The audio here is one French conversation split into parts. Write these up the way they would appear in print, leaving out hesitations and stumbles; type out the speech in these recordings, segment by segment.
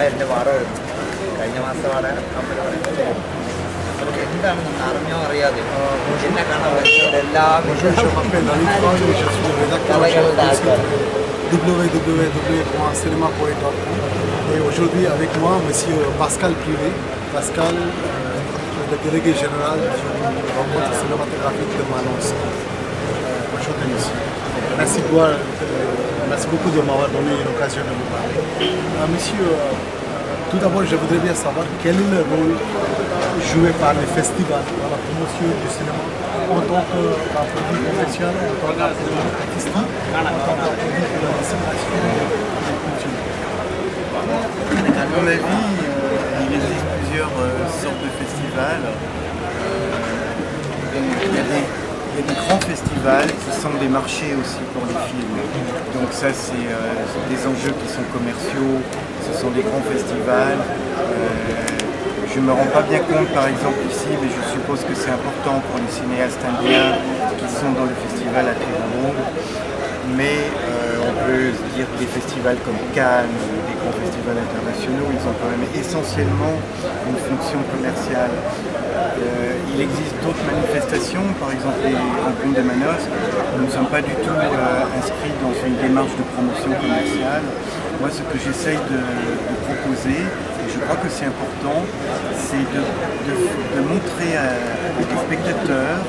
എൻ്റെ വാടക കഴിഞ്ഞ മാസത്തെ വാടക എന്താണെന്ന് അറിഞ്ഞോ അറിയാതെ എന്നെ കാണാൻ വരുന്നവർ എല്ലാ കലകളുടെ ആൾക്കാർ www.cinema.com. Et aujourd'hui avec moi, monsieur Pascal Privé. Pascal, le délégué général du rencontre cinématographique de Manos. Enchanté, monsieur. Merci beaucoup de m'avoir donné l'occasion de vous parler. Monsieur, tout d'abord, je voudrais bien savoir quel est le rôle joué par les festivals dans la promotion du cinéma en tant que produit commercial, en tant que produit artistique, en tant que produit pour la dissémination des cultures. À mon avis, il existe plusieurs sortes de festivals. Il y a des grands festivals qui sont des marchés aussi pour les films. Donc ça, c'est des enjeux qui sont commerciaux, ce sont des grands festivals. Je ne me rends pas bien compte, par exemple, ici, mais je suppose que c'est important pour les cinéastes indiens qui sont dans le festival à Trivandrum. Mais on peut se dire que des festivals comme Cannes ou des grands festivals internationaux, ils ont quand même essentiellement une fonction commerciale. Il existe d'autres manifestations, par exemple les rencontres de Manos. Nous ne sommes pas du tout inscrits dans une démarche de promotion commerciale. Moi, ce que j'essaye de proposer, et je crois que c'est important, c'est de montrer à des spectateurs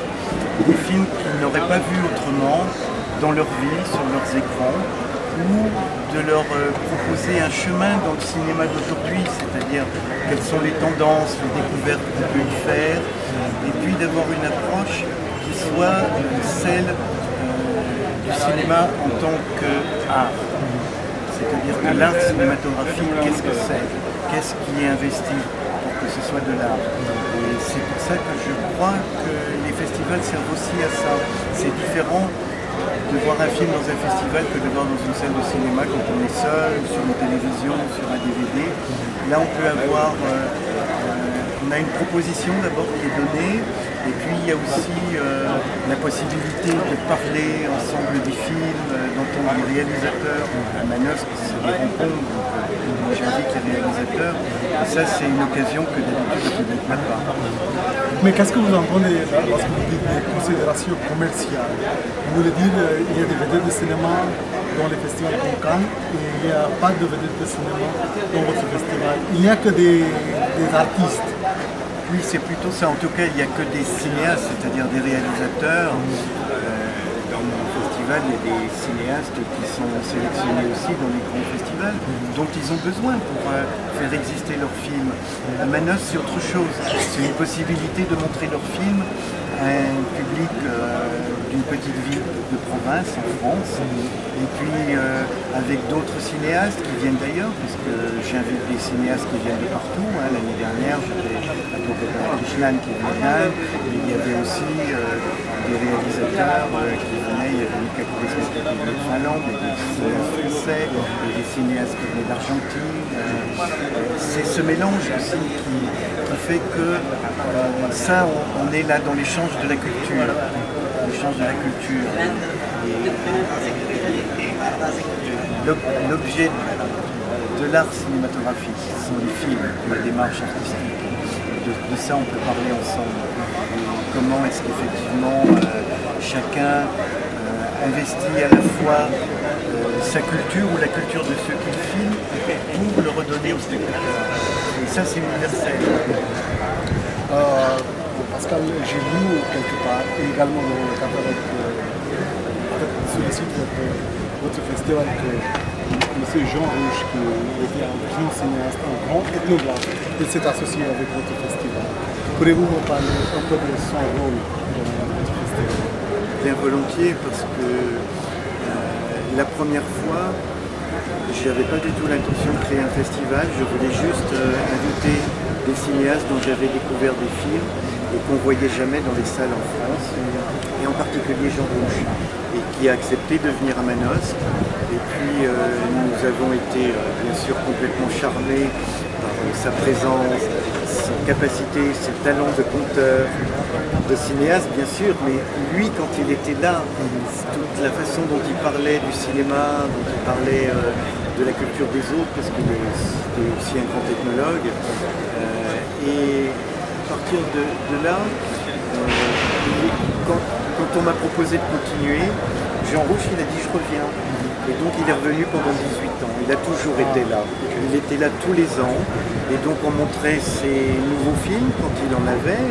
des films qu'ils n'auraient pas vus autrement dans leur vie, sur leurs écrans, ou de leur proposer un chemin dans le cinéma d'aujourd'hui, c'est-à-dire quelles sont les tendances, les découvertes qu'on peut y faire, et puis d'avoir une approche qui soit celle du cinéma en tant qu'art. C'est-à-dire que l'art cinématographique, qu'est-ce que c'est? Qu'est-ce qui est investi pour que ce soit de l'art? Et c'est pour ça que je crois que les festivals servent aussi à ça. C'est différent de voir un film dans un festival que de voir dans une salle de cinéma quand on est seul, sur une télévision, sur un DVD. Là, on peut avoir... on a une proposition d'abord qui est donnée, et puis il y a aussi la possibilité de parler ensemble des films, d'entendre les réalisateurs à Manos, parce que c'est des rencontres, donc j'invite les réalisateurs, et ça c'est une occasion que d'habitude je ne peux pas. Mais qu'est-ce que vous entendez lorsque vous dites des considérations commerciales? Vous voulez dire qu'il y a des vedettes de cinéma dans les festivals comme Cannes et il n'y a pas de vedettes de cinéma dans votre festival. Il n'y a que des artistes. Oui, c'est plutôt ça. En tout cas, il n'y a que des cinéastes, c'est-à-dire des réalisateurs. Dans mon festival, il y a des cinéastes qui sont sélectionnés aussi dans les grands festivals, dont ils ont besoin pour faire exister leurs films. À Manos, c'est autre chose. C'est une possibilité de montrer leurs films à un public d'une petite ville de province en France, et puis avec d'autres cinéastes qui viennent d'ailleurs, puisque j'invite des cinéastes qui viennent de partout. L'année dernière, j'avais Krishnan qui venait, et il y avait aussi des réalisateurs qui venaient, il y avait Mika Kurismas qui venait de Finlande, et des cinéastes français, et des cinéastes qui venaient d'Argentine. C'est ce mélange aussi qui fait que ça, on est là dans l'échange de la culture. L'échange de la culture. L'objet de l'art cinématographique, ce sont les films, la démarche artistique. De ça, on peut parler ensemble. Comment est-ce qu'effectivement chacun investit à la fois sa culture ou la culture de ceux qui filment pour le redonner aux spectateurs. Et ça, c'est universel. Pascal, j'ai lu quelque part, et également dans le catalogue, sur le site de votre festival, que M. Jean Rouge, qui était un grand cinéaste, un grand ethnographe, il s'est associé avec votre festival. Pourriez-vous me parler un peu de son rôle dans votre festival? Bien volontiers, parce que la première fois, je n'avais pas du tout l'intention de créer un festival, je voulais juste inviter des cinéastes dont j'avais découvert des films et qu'on ne voyait jamais dans les salles en France, et en particulier Jean Rouge, et qui a accepté de venir à Manosque. Et puis nous avons été bien sûr complètement charmés par sa présence, sa capacité, ses talents de conteur, de cinéaste bien sûr, mais lui quand il était là, toute la façon dont il parlait du cinéma, dont il parlait de la culture des autres, parce qu'il était aussi un grand ethnologue, et à partir de là, quand on m'a proposé de continuer, Jean Rouch il a dit je reviens. Et donc il est revenu pendant 18 ans. Il a toujours été là. Il était là tous les ans. Et donc on montrait ses nouveaux films quand il en avait.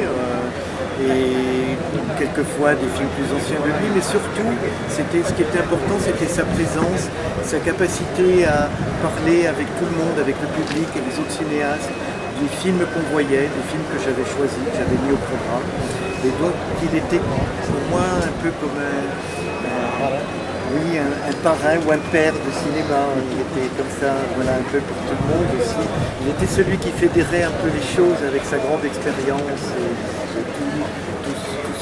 Et quelquefois des films plus anciens de lui. Mais surtout, ce qui était important, c'était sa présence, sa capacité à parler avec tout le monde, avec le public et les autres cinéastes, des films qu'on voyait, des films que j'avais choisis, que j'avais mis au programme. Et donc il était pour moi un peu comme un parrain ou un père de cinéma, qui était comme ça, voilà, un peu pour tout le monde aussi. Il était celui qui fédérait un peu les choses avec sa grande expérience et tout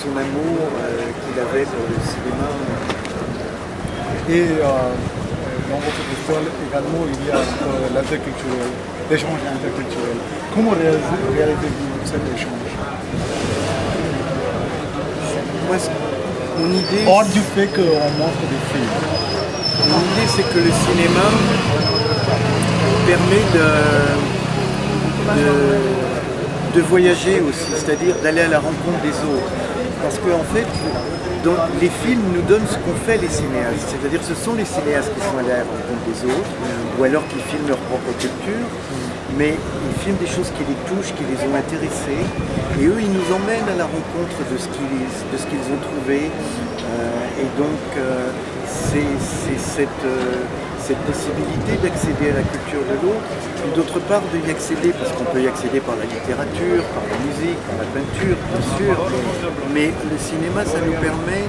son amour qu'il avait pour le cinéma. Et dans votre festival également, il y a l'interculturel, l'échange interculturel. Comment réalisez-vous cet échange? Mon idée, hors du fait qu'on montre des films. Mon idée, c'est que le cinéma permet de voyager aussi, c'est-à-dire d'aller à la rencontre des autres. Parce qu'en fait, les films nous donnent ce qu'ont fait les cinéastes. C'est-à-dire que ce sont les cinéastes qui sont allés à la rencontre des autres, ou alors qui filment leur propre culture. Mais ils filment des choses qui les touchent, qui les ont intéressés, et eux ils nous emmènent à la rencontre de ce qu'ils ont trouvé, et donc c'est cette possibilité d'accéder à la culture de l'autre, et d'autre part de y accéder, parce qu'on peut y accéder par la littérature, par la musique, par la peinture, bien sûr, mais le cinéma ça nous permet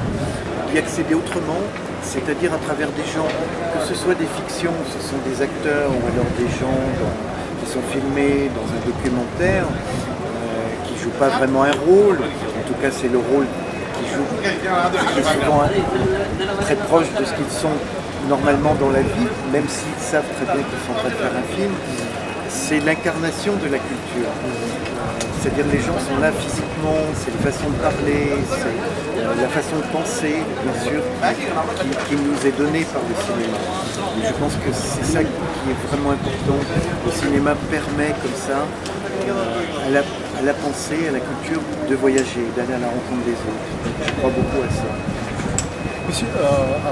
d'y accéder autrement, c'est-à-dire à travers des gens, que ce soit des fictions, ce sont des acteurs, ou alors des gens qui sont filmés dans un documentaire, qui ne jouent pas vraiment un rôle, en tout cas c'est le rôle qui est souvent très proche de ce qu'ils sont normalement dans la vie, même s'ils savent très bien qu'ils sont en train de faire un film, c'est l'incarnation de la culture. C'est-à-dire les gens sont là physiquement, c'est les façons de parler, c'est la façon de penser, bien sûr, qui nous est donnée par le cinéma. Et je pense que c'est ça qui est vraiment important. Le cinéma permet comme ça à la pensée, à la culture, de voyager, d'aller à la rencontre des autres. Je crois beaucoup à ça. Monsieur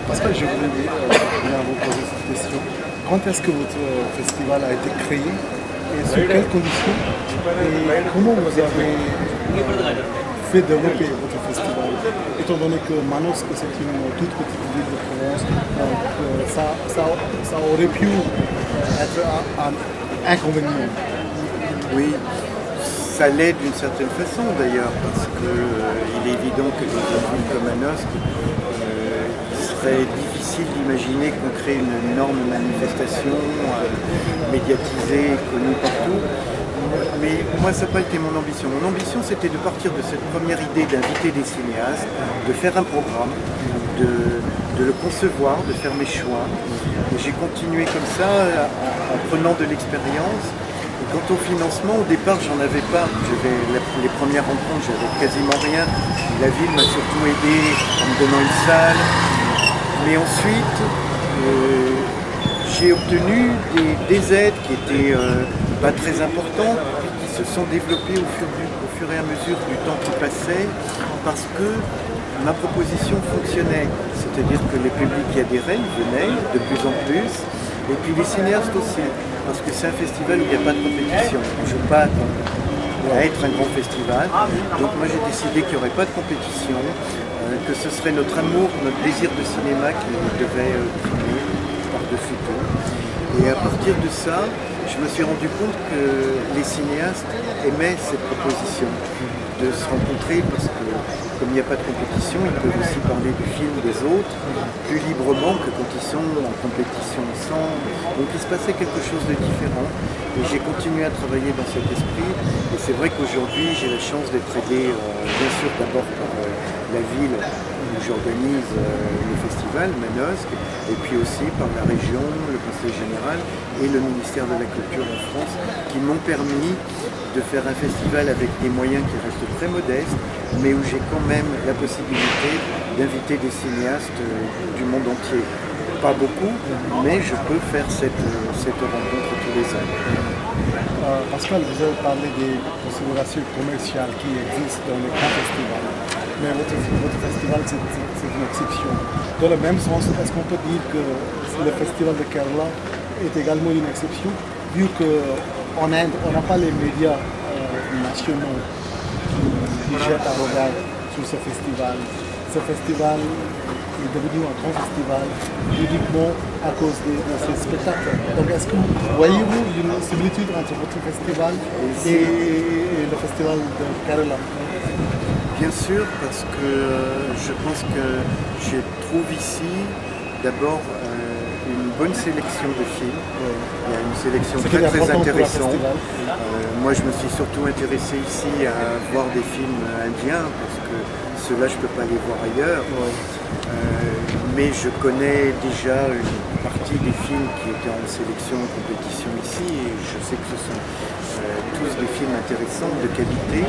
Pascal, je voulais bien vous poser cette question. Quand est-ce que votre festival a été créé et sous quelles conditions et comment vous avez fait développer votre festival? Étant donné que Manosque c'est une toute petite ville de Provence, donc ça aurait pu être un inconvénient. Oui, ça l'est d'une certaine façon d'ailleurs, parce qu'il est évident que dans une ville comme Manosque, il serait difficile d'imaginer qu'on crée une énorme manifestation médiatisée, connue partout. Mais moi, ça n'a pas été mon ambition. Mon ambition, c'était de partir de cette première idée d'inviter des cinéastes, de faire un programme, de le concevoir, de faire mes choix. Et j'ai continué comme ça, en prenant de l'expérience. Et quant au financement, au départ, j'en avais pas. Les premières rencontres, j'avais quasiment rien. La ville m'a surtout aidé en me donnant une salle. Mais ensuite, j'ai obtenu des aides qui étaient pas très importantes, puis qui se sont développées au fur et à mesure du temps qui passait, parce que ma proposition fonctionnait. C'est-à-dire que les publics y adhéraient, ils venaient de plus en plus, et puis les cinéastes aussi, parce que c'est un festival où il n'y a pas de compétition. On ne joue pas à être un grand festival, donc moi j'ai décidé qu'il n'y aurait pas de compétition, que ce serait notre amour, notre désir de cinéma qui devait primer par-dessus tout. Et à partir de ça, je me suis rendu compte que les cinéastes aimaient cette proposition de se rencontrer, parce que comme il n'y a pas de compétition, ils peuvent aussi parler du film des autres plus librement que quand ils sont en compétition ensemble. Donc il se passait quelque chose de différent et j'ai continué à travailler dans cet esprit. Et c'est vrai qu'aujourd'hui j'ai la chance d'être aidé bien sûr d'abord par la ville où j'organise le festival Manosque, et puis aussi par la région, le Conseil général et le ministère de la Culture en France qui m'ont permis de faire un festival avec des moyens qui restent très modestes, mais où j'ai quand même la possibilité d'inviter des cinéastes du monde entier. Pas beaucoup, mais je peux faire cette rencontre tous les ans. Pascal, vous avez parlé des considérations commerciales qui existent dans les grands festivals, mais votre festival c'est une exception. Dans le même sens, est-ce qu'on peut dire que le festival de Kerala est également une exception, vu qu'en Inde, on n'a pas les médias nationaux qui jettent un regard sur ce festival. Ce festival est devenu un grand festival uniquement à cause de ses spectacles. Donc est-ce que voyez-vous une similitude entre votre festival et le festival de Kerala? Bien sûr, parce que je pense que je trouve ici d'abord une bonne sélection de films. Il y a une sélection très intéressante. Moi je me suis surtout intéressé ici à voir des films indiens parce que ceux-là je ne peux pas les voir ailleurs. Mais je connais déjà une partie des films qui étaient en sélection, en compétition ici, et je sais que ce sont tous des films intéressants, de qualité.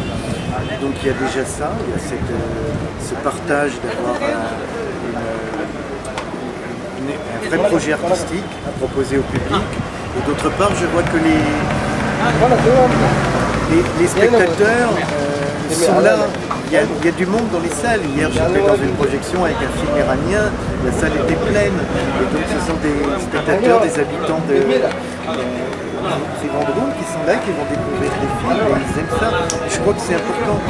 Donc il y a déjà ça, il y a ce partage d'avoir un vrai projet artistique à proposer au public. Et d'autre part, je vois que les spectateurs sont là. Il y a du monde dans les salles. Hier, j'étais dans une projection avec un film iranien. La salle était pleine. Et donc, ce sont des spectateurs, des habitants de Trivandrum qui sont là, qui vont découvrir des films. Et ils aiment ça. Je crois que c'est important.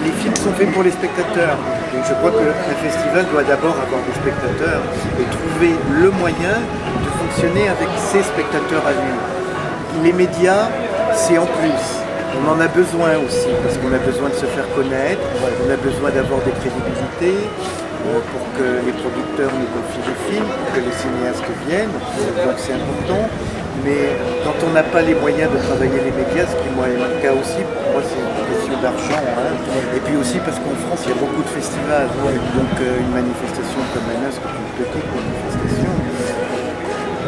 Les films sont faits pour les spectateurs. Donc, je crois que un festival doit d'abord avoir des spectateurs et trouver le moyen de fonctionner avec ces spectateurs à lui. Les médias, c'est en plus. On en a besoin aussi, parce qu'on a besoin de se faire connaître, on a besoin d'avoir des crédibilités pour que les producteurs nous confient des films, pour que les cinéastes viennent, donc c'est important. Mais quand on n'a pas les moyens de travailler les médias, ce qui moi est le cas aussi, pour moi c'est une question d'argent. Et puis aussi parce qu'en France il y a beaucoup de festivals, donc une manifestation comme Manosque est une petite manifestation.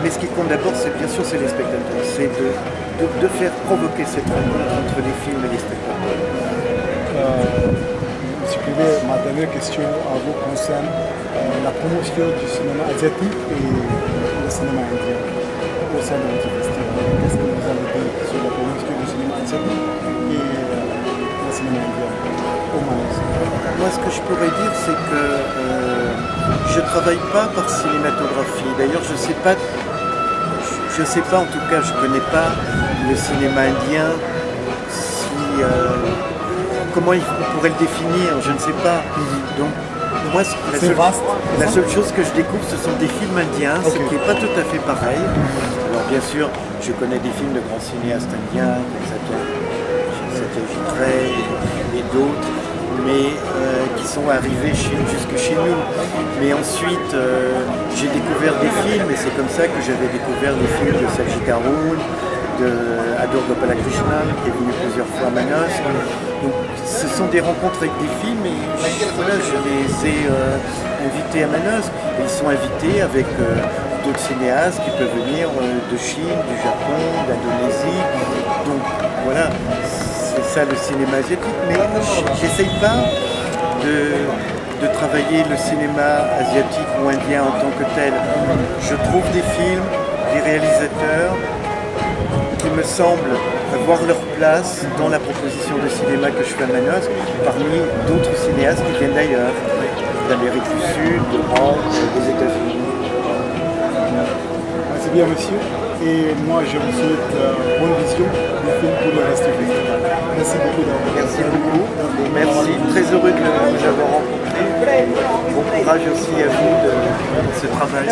Mais ce qui compte d'abord, c'est bien sûr c'est les spectateurs, c'est de faire provoquer cette rencontre entre les films et les spectateurs. Si vous pouvez, ma dernière question à vous concerne la promotion du cinéma asiatique et le cinéma indien au sein de notre festival. Qu'est-ce que vous avez dit sur la promotion du cinéma asiatique et le cinéma indien au Manosque? Moi, ce que je pourrais dire, c'est que je ne travaille pas par cinématographie. D'ailleurs, je ne sais pas, en tout cas, je ne connais pas le cinéma indien. Comment on pourrait le définir, je ne sais pas. Donc, moi, la seule chose que je découvre, ce sont des films indiens, ce qui n'est pas tout à fait pareil. Alors, bien sûr, je connais des films de grands cinéastes indiens, comme Satyajit Ray et d'autres, mais qui sont arrivés jusque chez nous. Mais ensuite, j'ai découvert des films, et c'est comme ça que j'avais découvert les films de Saji Karul, de Adur Gopalakrishnan, qui est venu plusieurs fois à Manosque. Donc, ce sont des rencontres avec des films, et voilà, je les ai invités à Manosque. Et ils sont invités avec d'autres cinéastes qui peuvent venir de Chine, du Japon, d'Indonésie. Donc voilà, c'est ça le cinéma asiatique. Mais j'essaye pas de travailler le cinéma asiatique ou indien en tant que tel. Je trouve des films, des réalisateurs qui me semblent avoir leur place dans la proposition de cinéma que je fais à Manosque, parmi d'autres cinéastes qui viennent d'ailleurs, d'Amérique du Sud, d'Europe, des États-Unis. Merci bien, monsieur. Et moi, je vous souhaite bonne vision du film pour le reste du festival. Merci beaucoup d'avoir. Merci beaucoup. Merci. Très heureux de vous avoir rencontré. Bon courage aussi à vous de ce travail.